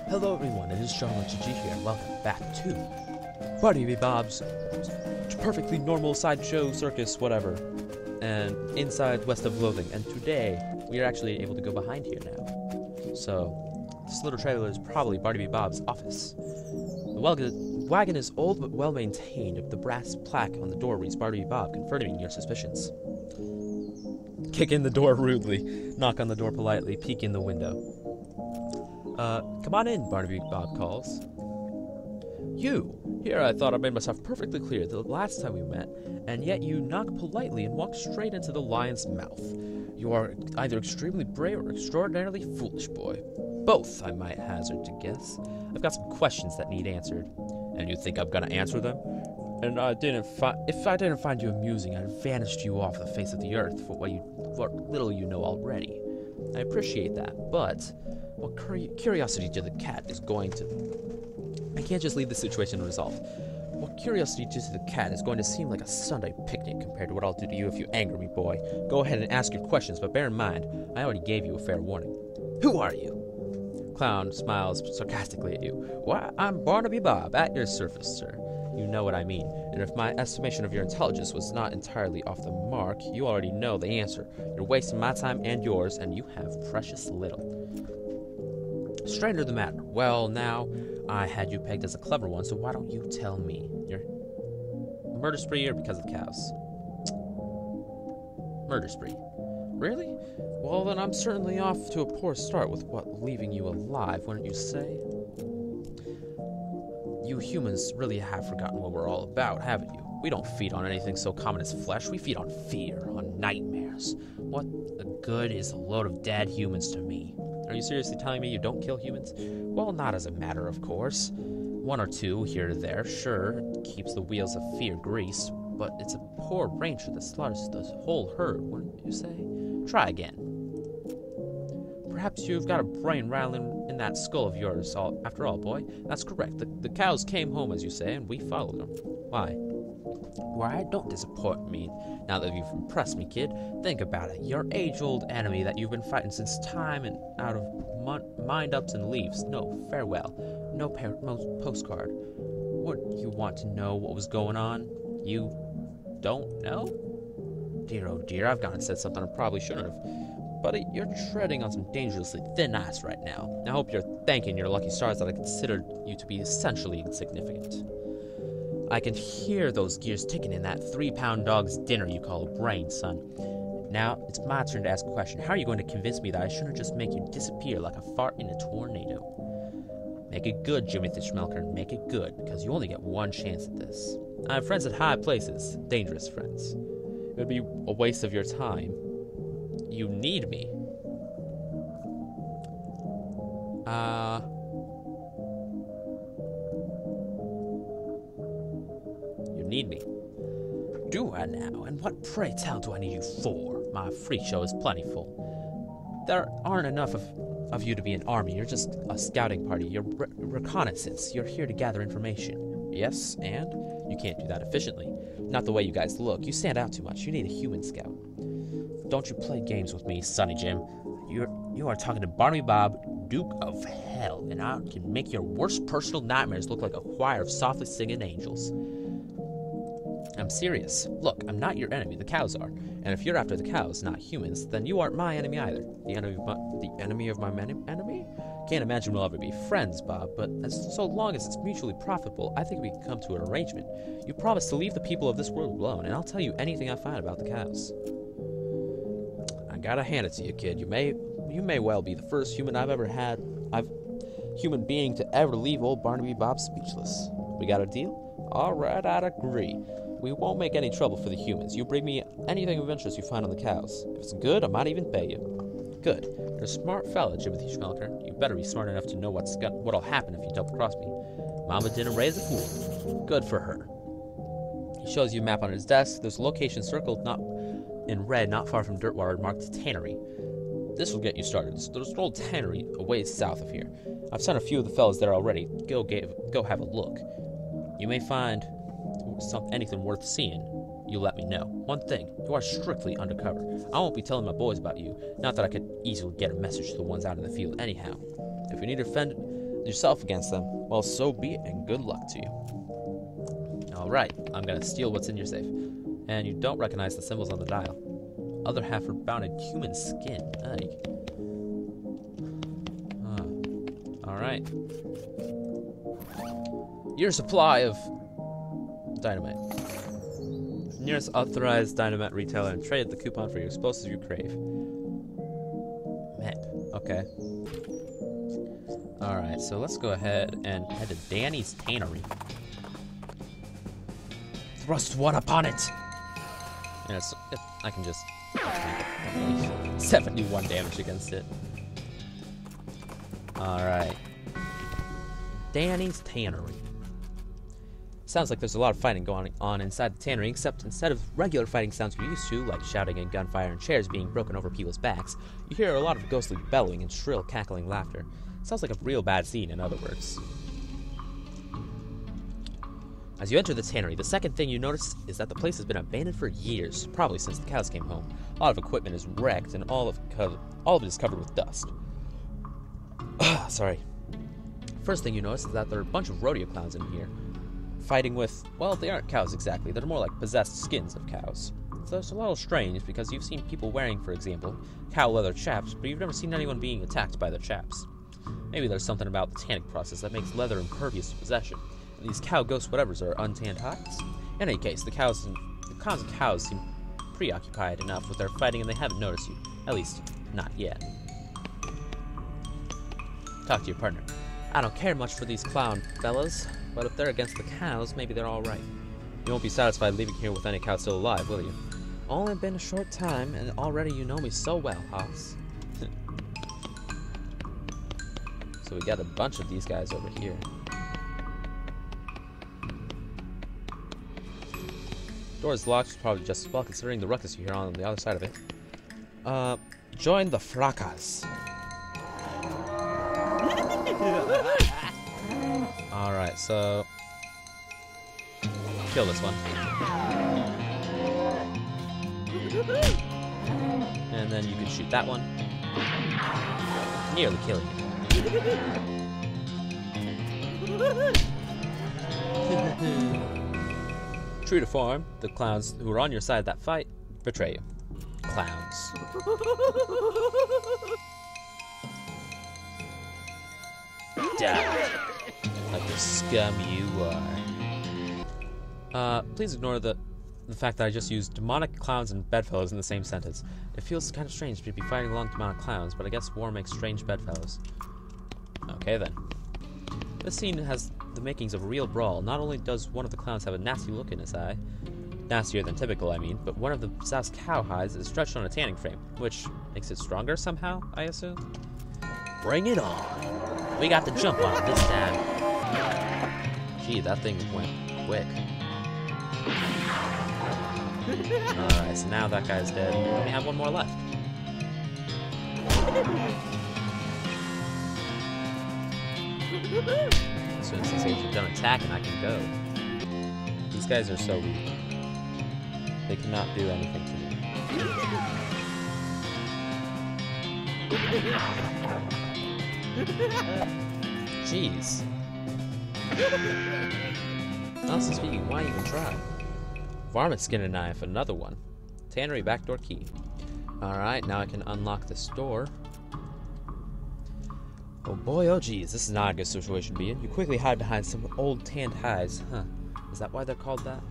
Hello everyone, it is JonalotGG here, and welcome back to Barnaby Bob's perfectly normal sideshow circus whatever, and inside West of Loathing, and today we are actually able to go behind here now. So, this little trailer is probably Barnaby Bob's office. The wagon is old but well maintained. The brass plaque on the door reads Barnaby Bob, confirming your suspicions. Kick in the door rudely, knock on the door politely, peek in the window. Come on in, Barnaby Bob calls. You! Here I thought I made myself perfectly clear the last time we met, and yet you knock politely and walk straight into the lion's mouth. You are either extremely brave or extraordinarily foolish, boy. Both, I might hazard to guess. I've got some questions that need answered. And you think I'm gonna answer them? And if I didn't find you amusing, I'd have vanished you off the face of the earth for what little you know already. I appreciate that, but what curiosity to the cat is going to... I can't just leave the situation unresolved. What curiosity to the cat is going to seem like a Sunday picnic compared to what I'll do to you if you anger me, boy. Go ahead and ask your questions, but bear in mind, I already gave you a fair warning. Who are you? Clown smiles sarcastically at you. Why, I'm Barnaby Bob, at your service, sir. You know what I mean, and if my estimation of your intelligence was not entirely off the mark, you already know the answer. You're wasting my time and yours, and you have precious little. Stranger the matter. Well, now, I had you pegged as a clever one, so why don't you tell me? Your murder spree or because of the cows? Murder spree. Really? Well, then I'm certainly off to a poor start with leaving you alive, wouldn't you say? You humans really have forgotten what we're all about, haven't you? We don't feed on anything so common as flesh. We feed on fear, on nightmares. What good is a load of dead humans to me? Are you seriously telling me you don't kill humans? Well, not as a matter of course. One or two here or there, sure, keeps the wheels of fear greased, but it's a poor ranger that slaughters the whole herd, wouldn't you say? Try again. Perhaps you've got a brain rattling in that skull of yours, after all, boy. That's correct. The cows came home, as you say, and we followed them. Why? Why, don't disappoint me now that you've impressed me, kid. Think about it. Your age-old enemy that you've been fighting since time and out of mind-ups and leaves. No farewell. No postcard. Wouldn't you want to know what was going on? You don't know? Dear, oh dear, I've gone and said something I probably shouldn't have. Buddy, you're treading on some dangerously thin ice right now. I hope you're thanking your lucky stars that I considered you to be essentially insignificant. I can hear those gears ticking in that 3-pound dog's dinner you call a brain, son. Now, it's my turn to ask a question. How are you going to convince me that I shouldn't just make you disappear like a fart in a tornado? Make it good, Jimmy the Schmelker. Make it good, because you only get one chance at this. I have friends at high places. Dangerous friends. It would be a waste of your time. You need me. You need me. Do I now? And what, pray tell, do I need you for? My freak show is plentiful. There aren't enough of you to be an army. You're just a scouting party. You're reconnaissance. You're here to gather information. Yes, and? You can't do that efficiently. Not the way you guys look. You stand out too much. You need a human scout. Don't you play games with me, Sonny Jim. You are talking to Barnaby Bob, Duke of Hell, and I can make your worst personal nightmares look like a choir of softly singing angels. I'm serious. Look, I'm not your enemy, the cows are. And if you're after the cows, not humans, then you aren't my enemy either. The enemy of my enemy? Can't imagine we'll ever be friends, Bob, but so long as it's mutually profitable, I think we can come to an arrangement. You promise to leave the people of this world alone, and I'll tell you anything I find about the cows. I gotta hand it to you, kid. You may well be the first human human being to ever leave old Barnaby Bob speechless. We got a deal? All right, I'd agree. We won't make any trouble for the humans. You bring me anything of interest you find on the cows. If it's good, I might even pay you. Good. You're a smart fella, Timothy Schmelker. You better be smart enough to know what'll happen if you double-cross me. Mama didn't raise a fool. Good for her. He shows you a map on his desk. There's a location circled in red not far from Dirtwater marked Tannery. This will get you started. There's an old tannery a ways south of here. I've sent a few of the fellas there already. Go have a look. You may find anything worth seeing. You let me know. One thing, you are strictly undercover. I won't be telling my boys about you. Not that I could easily get a message to the ones out in the field anyhow. If you need to yourself against them, well, so be it, and good luck to you. Alright, I'm gonna steal what's in your safe. And you don't recognize the symbols on the dial. Other half are bound in human skin. Ay. Alright. Your supply of dynamite. Nearest authorized dynamite retailer and trade the coupon for your explosives you crave. Man, okay. Alright, so let's go ahead and head to Danny's Tannery. Thrust one upon it! And I can just... 71 damage against it. Alright. Danny's Tannery. Sounds like there's a lot of fighting going on inside the tannery, except instead of regular fighting sounds you're used to, like shouting and gunfire and chairs being broken over people's backs, you hear a lot of ghostly bellowing and shrill cackling laughter. Sounds like a real bad scene, in other words. As you enter the tannery, the second thing you notice is that the place has been abandoned for years, probably since the cows came home. A lot of equipment is wrecked, and all of it is covered with dust. Sorry. First thing you notice is that there are a bunch of rodeo clowns in here, fighting with, well, they aren't cows exactly, they're more like possessed skins of cows. So it's a little strange, because you've seen people wearing, for example, cow leather chaps, but you've never seen anyone being attacked by their chaps. Maybe there's something about the tanning process that makes leather impervious to possession. These cow ghost whatevers are untanned hides. In any case, the cons of cows seem preoccupied enough with their fighting and they haven't noticed you. At least, not yet. Talk to your partner. I don't care much for these clown fellas, but if they're against the cows, maybe they're alright. You won't be satisfied leaving here with any cow still alive, will you? Only been a short time, and already you know me so well, Hoss. So we got a bunch of these guys over here. Door is locked, probably just as well considering the ruckus you hear on the other side of it. Join the fracas. Alright, so... kill this one. And then you can shoot that one. Nearly killing it. True to form, the clowns who were on your side of that fight betray you. Clowns. Die, like the scum you are. Please ignore the fact that I just used demonic clowns and bedfellows in the same sentence. It feels kind of strange to be fighting along demonic clowns, but I guess war makes strange bedfellows. Okay then. This scene has the makings of a real brawl. Not only does one of the clowns have a nasty look in his eye, nastier than typical, I mean, but one of the South's cow hides is stretched on a tanning frame, which makes it stronger somehow, I assume? Bring it on! We got the jump on it this time. Gee, that thing went quick. Alright, so now that guy's dead. We only have one more left. As soon as these agents are done attacking, I can go. These guys are so weak. They cannot do anything to me. Jeez. Honestly speaking, why even try? Varmint skin and knife, another one. Tannery backdoor key. Alright, now I can unlock this door. Oh boy, oh geez, this is not a good situation to be in. You quickly hide behind some old tanned hides. Huh. Is that why they're called that?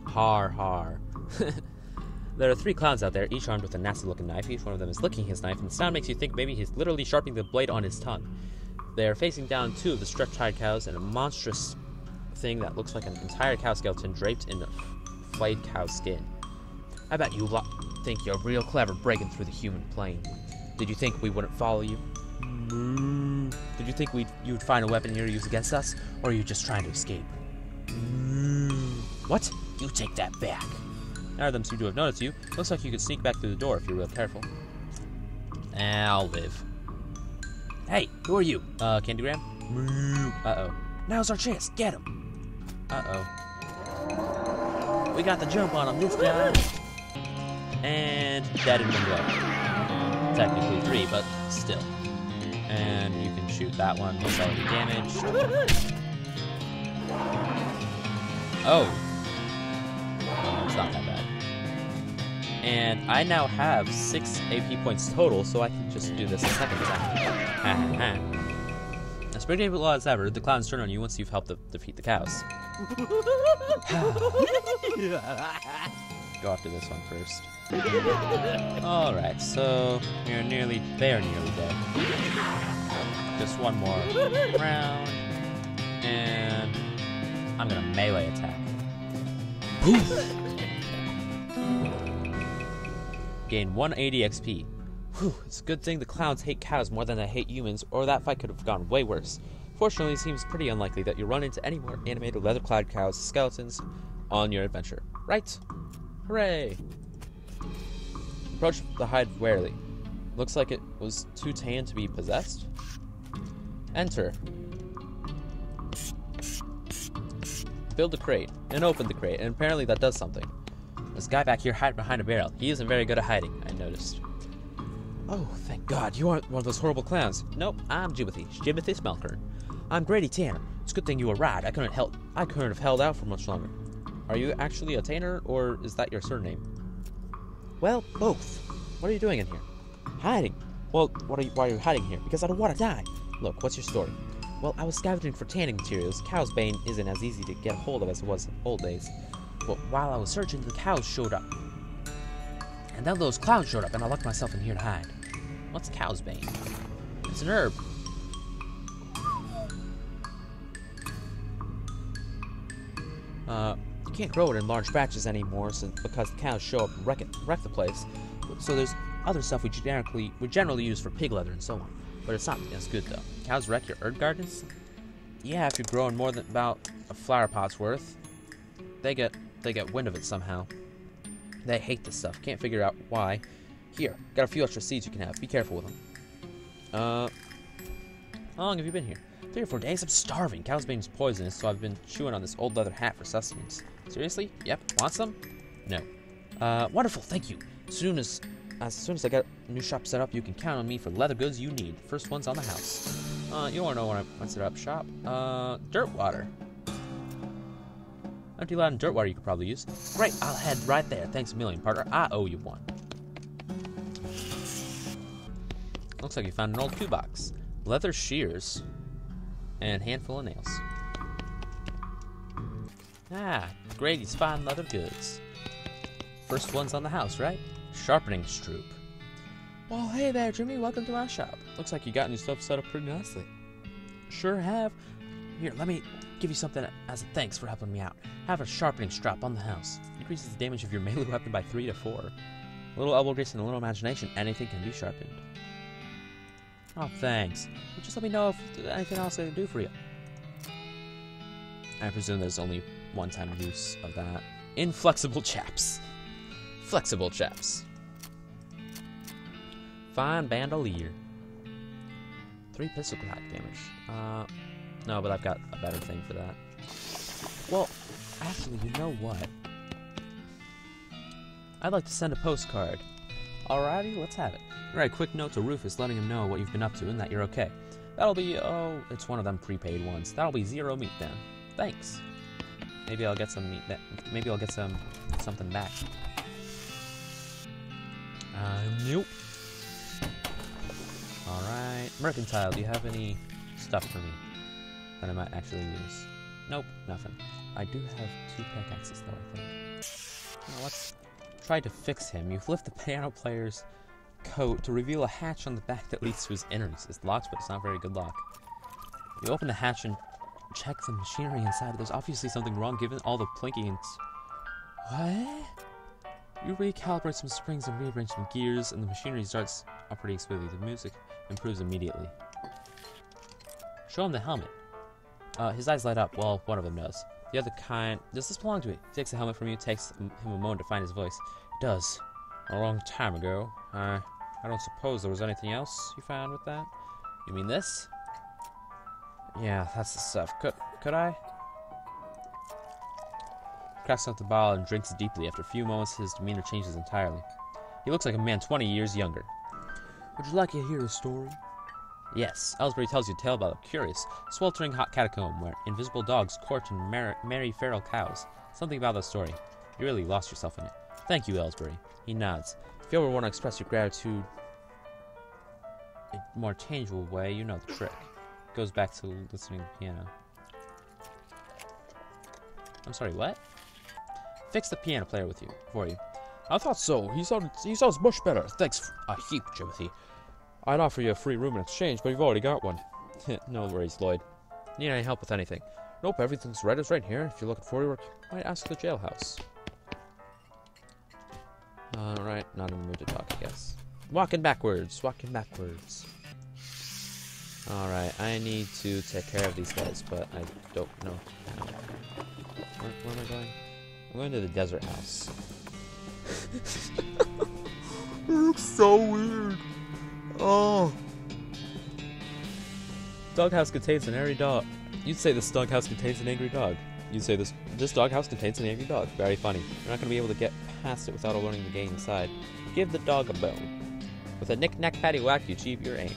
Har har. There are 3 clowns out there, each armed with a nasty looking knife. Each one of them is licking his knife, and the sound makes you think maybe he's literally sharpening the blade on his tongue. They are facing down 2 of the stretched hide cows and a monstrous thing that looks like an entire cow skeleton draped in flayed cow skin. I bet you think you're real clever breaking through the human plane. Did you think we wouldn't follow you? Did you think you'd find a weapon here to use against us, or are you just trying to escape? What? You take that back. None of them seem to have noticed you. Looks like you could sneak back through the door if you're real careful. I'll live. Hey, who are you? Candygram? Uh-oh. Now's our chance. Get him. Uh-oh. We got the jump on him this time. And dead in one blow. Technically 3, but still. And you can shoot that one. It's already damaged. Oh. No, it's not that bad. And I now have 6 AP points total, so I can just do this a second time. As predictable as ever, the clowns turn on you once you've helped defeat the cows. Go after this one first. Alright, so they are nearly dead. Just one more round, and I'm gonna melee attack. Poof! Gain 180 XP. Whew, it's a good thing the clowns hate cows more than they hate humans, or that fight could have gone way worse. Fortunately, it seems pretty unlikely that you'll run into any more animated leather-clad cows skeletons on your adventure. Right? Hooray! Approach the hide warily. Looks like it was too tan to be possessed. Enter. Build a crate, and open the crate, and apparently that does something. This guy back here hid behind a barrel. He isn't very good at hiding, I noticed. Oh, thank God, you aren't one of those horrible clowns. Nope, I'm Jimothy Smelkern. I'm Grady Tanner. It's a good thing you were right. I couldn't have held out for much longer. Are you actually a Tanner, or is that your surname? Well, both. What are you doing in here? Hiding. Well, why are you hiding here? Because I don't want to die. Look, what's your story? Well, I was scavenging for tanning materials. Cow's bane isn't as easy to get a hold of as it was in old days. But while I was searching, the cows showed up. And then those clowns showed up, and I locked myself in here to hide. What's cow's bane? It's an herb. You can't grow it in large batches anymore because the cows show up and wreck the place. So there's other stuff we generally use for pig leather and so on. But it's not as good though. Cows wreck your herb gardens? Yeah, if you're growing more than about a flower pot's worth. They get wind of it somehow. They hate this stuff. Can't figure out why. Here, got a few extra seeds you can have. Be careful with them. How long have you been here? 3 or 4 days? I'm starving. Cow's bane's poisonous, so I've been chewing on this old leather hat for sustenance. Seriously? Yep. Want some? No. Wonderful. Thank you. As soon as I get a new shop set up, you can count on me for leather goods you need. First one's on the house. You wanna know when I set up shop? Dirt water. Empty lot and dirt water you could probably use. Great. I'll head right there. Thanks a million, partner. I owe you one. Looks like you found an old toolbox. Leather shears. And a handful of nails. Ah, Grady's fine leather goods. First one's on the house, right? Sharpening stroop. Well, hey there, Jimmy. Welcome to my shop. Looks like you got new stuff set up pretty nicely. Sure have. Here, let me give you something as a thanks for helping me out. Have a sharpening strap on the house. Increases the damage of your melee weapon by 3 to 4. A little elbow grease and a little imagination, anything can be sharpened. Oh, thanks. Well, just let me know if there's anything else I can do for you. I presume there's only one-time use of that. Inflexible chaps. Flexible chaps. Fine bandolier. 3 pistol attack damage. No, but I've got a better thing for that. Well, actually, you know what? I'd like to send a postcard. Alrighty, let's have it. Write a quick note to Rufus letting him know what you've been up to and that you're okay. That'll be, it's one of them prepaid ones. That'll be 0 meat then. Thanks. Maybe I'll get some meat back. Maybe I'll get something back. Nope. Alright. Mercantile, do you have any stuff for me that I might actually use? Nope, nothing. I do have 2 pickaxes though, I think. Now let's try to fix him. You lift the piano player's coat to reveal a hatch on the back that leads to his innards. It's locked, but it's not very good lock. You open the hatch and check the machinery inside. There's obviously something wrong given all the plinking and... What? You recalibrate some springs and rearrange some gears, and the machinery starts operating smoothly. The music improves immediately. Show him the helmet. His eyes light up. Well, one of them does. The other kind... Does this belong to me? He takes the helmet from you, takes him a moment to find his voice. It does. A long time ago. I don't suppose there was anything else you found with that? You mean this? Yeah, that's the stuff. Could I? Cracks up the bottle and drinks deeply. After a few moments, his demeanor changes entirely. He looks like a man 20 years younger. Would you like to hear a story? Yes, Ellsbury tells you a tale about a curious, sweltering hot catacomb where invisible dogs court and marry feral cows. Something about the story. You really lost yourself in it. Thank you, Ellsbury. He nods. If you ever want to express your gratitude in a more tangible way, you know the trick. Goes back to listening to the piano. I'm sorry, what? Fix the piano player for you. I thought so. He sounds much better. Thanks a heap, Timothy. I'd offer you a free room in exchange, but you've already got one. No worries, Lloyd. Need any help with anything? Nope, everything's right. It's right here. If you're looking for work, you might ask the jailhouse. Alright, not in the mood to talk, I guess. Walking backwards. Alright, I need to take care of these guys, but I don't know how. Where am I going? I'm going to the desert house. It looks so weird. Oh. Doghouse contains an angry dog. You'd say this doghouse contains an angry dog. You'd say this doghouse contains an angry dog. Very funny. You're not going to be able to get past it without alerting the gang inside. Give the dog a bone. With a knick-knack-paddywhack, you achieve your aim.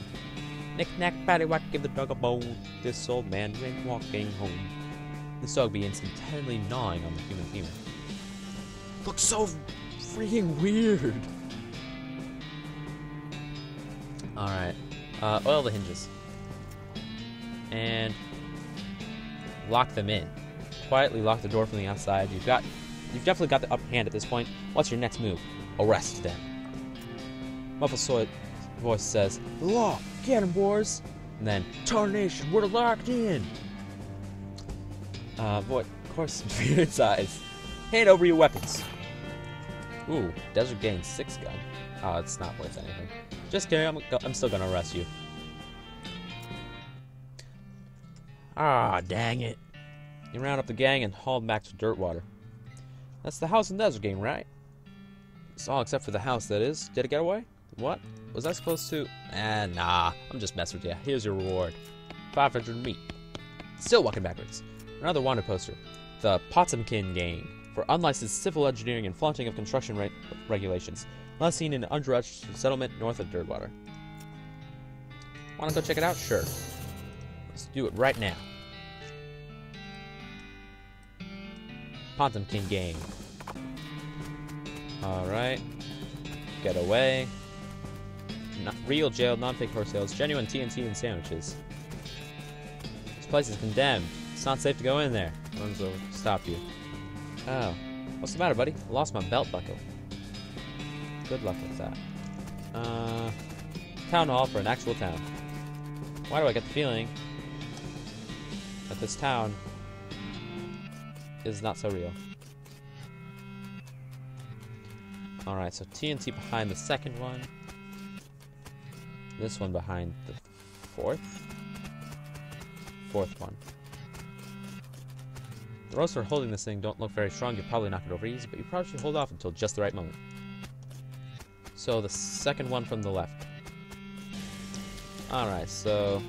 Knick-knack-paddywhack, give the dog a bone. This old man ain't walking home. This dog begins intently gnawing on the human femur. Looks so freaking weird. Alright. Oil the hinges. And lock them in. Quietly lock the door from the outside. You've definitely got the upper hand at this point. What's your next move? Arrest them. Muffled voice says, "The law, get 'em, boys." And then, "Tarnation, we're locked in." Boy, of course, fear its eyes. Hand over your weapons. Ooh, Desert Gang 6 gun. Oh, it's not worth anything. Just kidding, I'm still gonna arrest you. Ah, dang it. You round up the gang and haul them back to Dirtwater. That's the house in Desert Gang, right? It's all except for the house, that is. Did it get away? What? Was I supposed to? Nah. I'm just messing with you. Here's your reward. 500 meat. Still walking backwards. Another wanted poster. The Potemkin Gang. For unlicensed civil engineering and flaunting of construction regulations. Last seen in an unregistered settlement north of Dirtwater. Wanna go check it out? Sure. Let's do it right now. Potemkin Gang. Alright. Get away. Not real jail, non-fake horse sales, genuine TNT and sandwiches. This place is condemned. It's not safe to go in there. Runs over. Stop you. Oh. What's the matter, buddy? I lost my belt buckle. Good luck with that. Town hall for an actual town. Why do I get the feeling that this town is not so real? Alright, so TNT behind the second one. This one behind the fourth one. The ropes for holding this thing don't look very strong. You'll probably knock it over easy, but you probably should hold off until just the right moment. So the second one from the left. Alright, so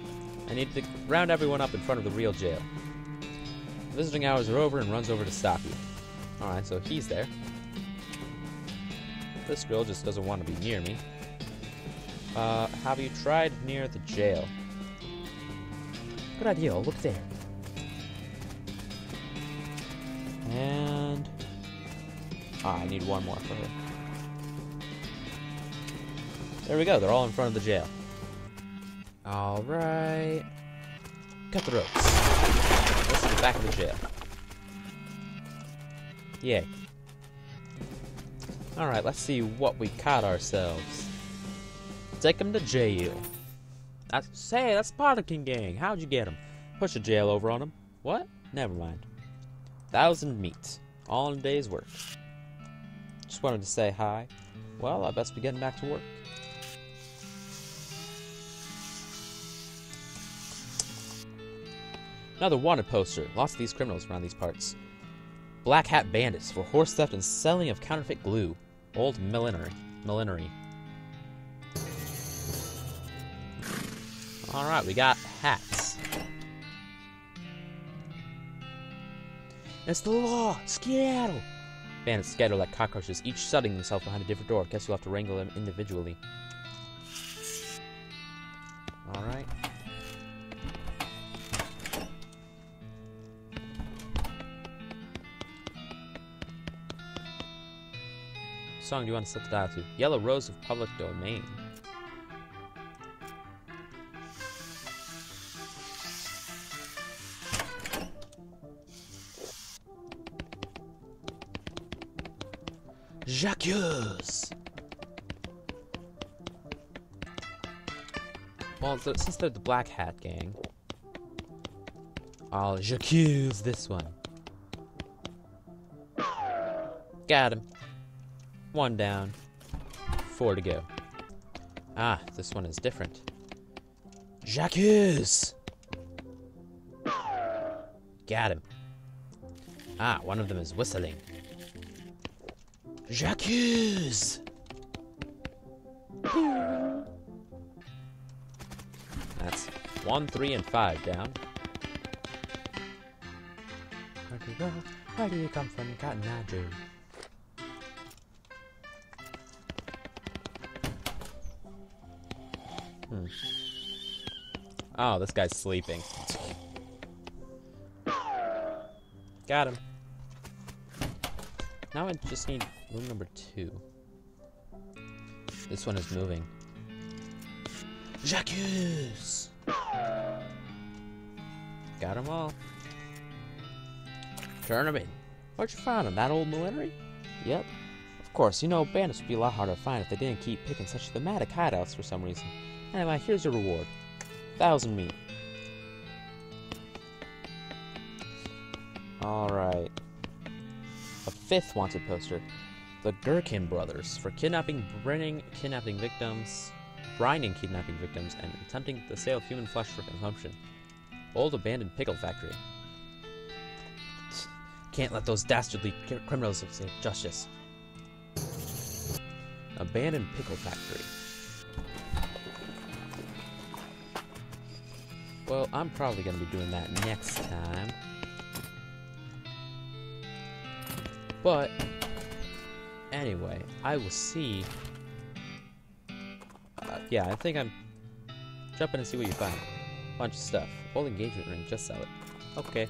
I need to round everyone up in front of the real jail. Visiting hours are over and runs over to stop you. Alright, so he's there. This girl just doesn't want to be near me. Have you tried near the jail? Good idea, I'll look there. And I need one more for her. There we go, they're all in front of the jail. Alright. Cut the ropes. This is the back of the jail. Yay. Alright, let's see what we caught ourselves. Take him to jail. That's Potemkin Gang. How'd you get him? Push a jail over on him. What? Never mind. 1,000 meat. All in a day's work. Just wanted to say hi. Well, I best be getting back to work. Another wanted poster. Lots of these criminals around these parts. Black Hat Bandits for horse theft and selling of counterfeit glue. Old millinery. Alright, we got hats. It's the law! Skedaddle! Bandits scatter like cockroaches, each shutting themselves behind a different door. Guess you'll have to wrangle them individually. Alright. Song do you want to set the dial to? Yellow Rose of Public Domain. Jacques! Well, since they're the Black Hat Gang, I'll Jacques this one. Got him. 1 down. 4 to go. Ah, this one is different. Jacques! Got him. Ah, one of them is whistling. Jacques! That's 1, 3, and 5 down. Where do you go? Where do you come from, Cotton Eye Joe? Oh, this guy's sleeping. Got him. Now I just need room number 2. This one is moving. Jacques! Got them all. Turn them in. Where'd you find them? That old millinery? Yep. Of course, you know, bandits would be a lot harder to find if they didn't keep picking such thematic hideouts for some reason. Anyway, here's your reward. 1,000 meat. Alright. A 5th wanted poster. The Gherkin brothers for kidnapping, brining kidnapping victims, and attempting the sale of human flesh for consumption. Old abandoned pickle factory. Can't let those dastardly criminals escape justice. Abandoned pickle factory. Well, I'm probably going to be doing that next time. But, anyway, I will see. Yeah, I think I'm jumping and see what you find. Bunch of stuff. Old engagement ring, just sell it. Okay.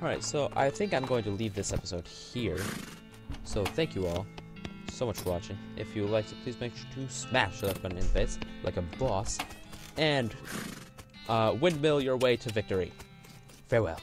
Alright, so I think I'm going to leave this episode here. So, thank you all so much for watching. If you liked it, please make sure to smash that button in the face like a boss. And windmill your way to victory. Farewell.